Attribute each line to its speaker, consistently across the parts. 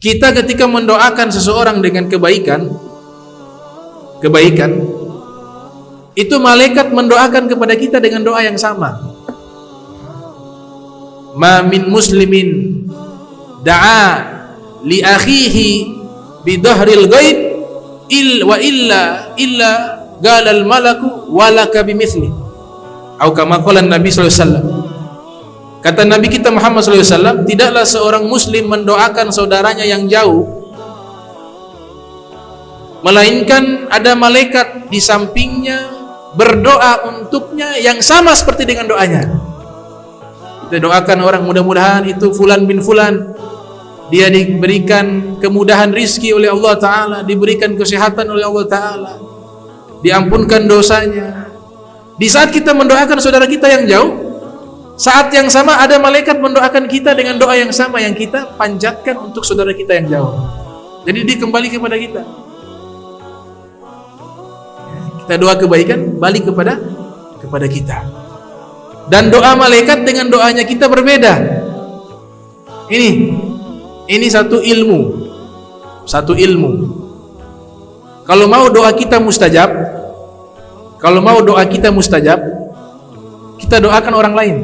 Speaker 1: Kita ketika mendoakan seseorang dengan kebaikan, itu malaikat mendoakan kepada kita dengan doa yang sama. Ma min muslimin da'a li akhihi bidahril ghaib wa illa galal malaku walaka bimithli, atau kama qala Nabi sallallahu alaihi wasallam. Kata Nabi kita Muhammad sallallahu alaihi wasallam, tidaklah seorang muslim mendoakan saudaranya yang jauh melainkan ada malaikat di sampingnya berdoa untuknya yang sama seperti dengan doanya. Kita doakan orang, mudah-mudahan itu fulan bin fulan, dia diberikan kemudahan rizki oleh Allah Ta'ala, diberikan kesehatan oleh Allah Ta'ala, diampunkan dosanya. Di saat kita mendoakan saudara kita yang jauh, saat yang sama ada malaikat mendoakan kita dengan doa yang sama yang kita panjatkan untuk saudara kita yang jauh. Jadi dia kembali kepada kita. Kita doa kebaikan balik kepada kita. Dan doa malaikat dengan doanya kita berbeda. Ini satu ilmu. Kalau mau doa kita mustajab, kita doakan orang lain.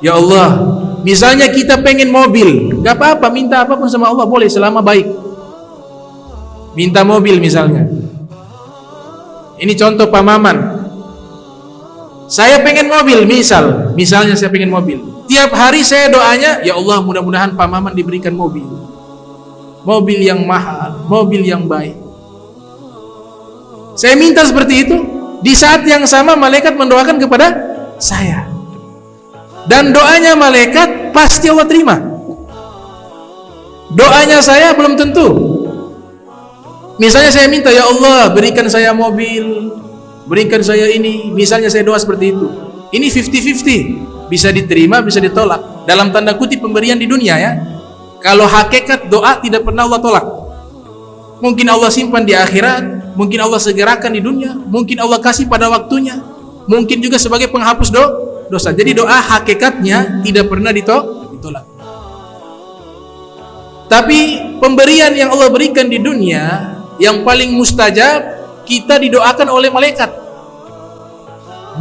Speaker 1: Ya Allah, misalnya kita pengen mobil, gak apa-apa, minta apapun sama Allah boleh selama baik. Minta mobil misalnya. Ini contoh Pak Maman. Saya pengen mobil, misalnya saya pengen mobil. Tiap hari saya doanya, ya Allah mudah-mudahan Pak Maman diberikan mobil. Mobil yang mahal, mobil yang baik. Saya minta seperti itu. Di saat yang sama malaikat mendoakan kepada saya. Dan doanya malaikat pasti Allah terima. Doanya saya belum tentu. Misalnya saya minta, ya Allah berikan saya mobil, berikan saya ini, misalnya saya doa seperti itu. Ini 50-50, bisa diterima, bisa ditolak. Dalam tanda kutip pemberian di dunia ya. Kalau hakikat doa tidak pernah Allah tolak. Mungkin Allah simpan di akhirat, mungkin Allah segerakan di dunia, mungkin Allah kasih pada waktunya, mungkin juga sebagai penghapus dosa. Jadi doa hakikatnya tidak pernah ditolak. Tapi pemberian yang Allah berikan di dunia yang paling mustajab, kita didoakan oleh malaikat.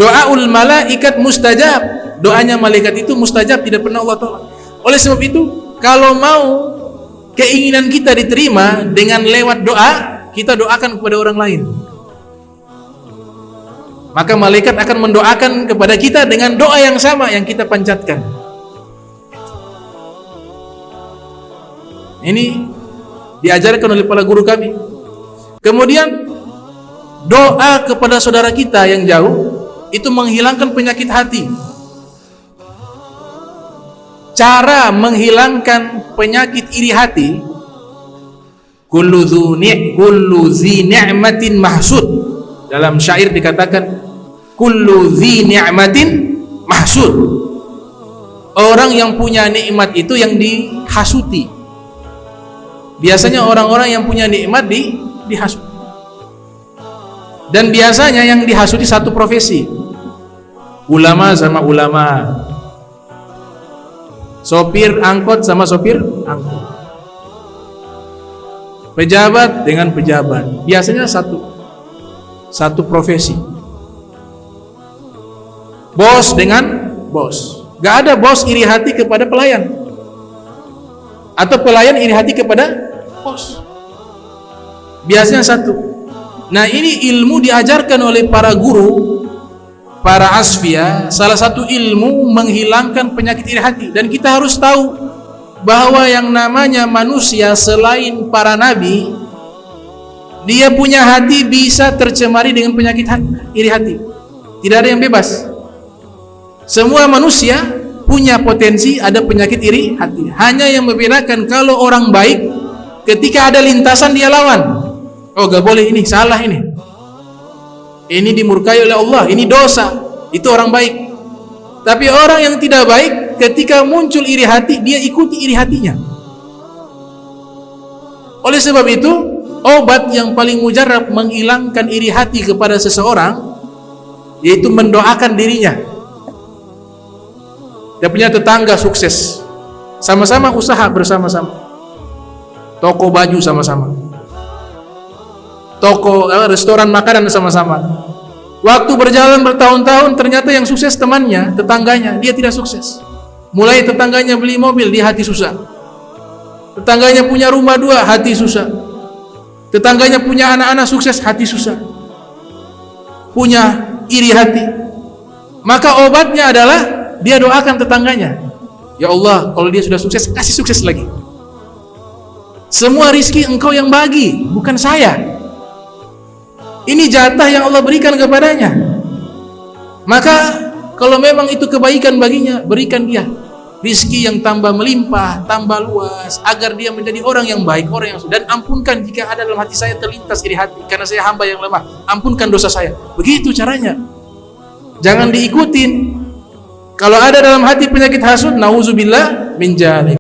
Speaker 1: Doaul malaikat mustajab. Doanya malaikat itu mustajab, tidak pernah Allah tolak. Oleh sebab itu, kalau mau keinginan kita diterima dengan lewat doa, kita doakan kepada orang lain. Maka malaikat akan mendoakan kepada kita dengan doa yang sama yang kita panjatkan. Ini diajarkan oleh para guru kami. Kemudian doa kepada saudara kita yang jauh itu menghilangkan penyakit hati. Cara menghilangkan penyakit iri hati, kullu dzi ni'matin mahsud. Dalam syair dikatakan kullu dzi ni'matin mahsud. Orang yang punya nikmat itu yang dihasuti. Biasanya orang-orang yang punya nikmat dihasuti. Dan biasanya yang dihasuti satu profesi. Ulama sama ulama. Sopir angkot sama sopir angkot. Pejabat dengan pejabat. Biasanya satu profesi. Bos dengan bos. Gak ada bos iri hati kepada pelayan, atau pelayan iri hati kepada bos. Biasanya satu. Nah, ini ilmu diajarkan oleh para guru, para asfia. Salah satu ilmu menghilangkan penyakit iri hati. Dan kita harus tahu bahwa yang namanya manusia selain para nabi, dia punya hati bisa tercemari dengan penyakit iri hati. Tidak ada yang bebas. Semua manusia punya potensi ada penyakit iri hati. Hanya yang membedakan kalau orang baik, ketika ada lintasan dia lawan. Oh, gak boleh, ini salah, ini dimurkai oleh Allah, ini dosa. Itu orang baik. Tapi orang yang tidak baik, ketika muncul iri hati, dia ikuti iri hatinya. Oleh sebab itu, obat yang paling mujarab menghilangkan iri hati kepada seseorang, yaitu mendoakan dirinya. Dia punya tetangga sukses, Sama-sama usaha bersama-sama. Toko baju sama-sama. Toko restoran makanan sama-sama. Waktu berjalan bertahun-tahun, ternyata yang sukses temannya, tetangganya, dia tidak sukses. Mulai tetangganya beli mobil, dia hati susah. Tetangganya punya rumah 2, hati susah. Tetangganya punya anak-anak sukses, hati susah. Punya iri hati. Maka obatnya adalah dia doakan tetangganya, ya Allah, kalau dia sudah sukses, kasih sukses lagi. Semua rizki Engkau yang bagi, bukan saya. Ini jatah yang Allah berikan kepadanya. Maka kalau memang itu kebaikan baginya, berikan dia rizki yang tambah melimpah, tambah luas, agar dia menjadi orang yang baik, orang yang, dan ampunkan jika ada dalam hati saya terlintas iri hati, karena saya hamba yang lemah, ampunkan dosa saya. Begitu caranya. Jangan diikutin. Kalau ada dalam hati penyakit hasud, nauzubillah min dzalik.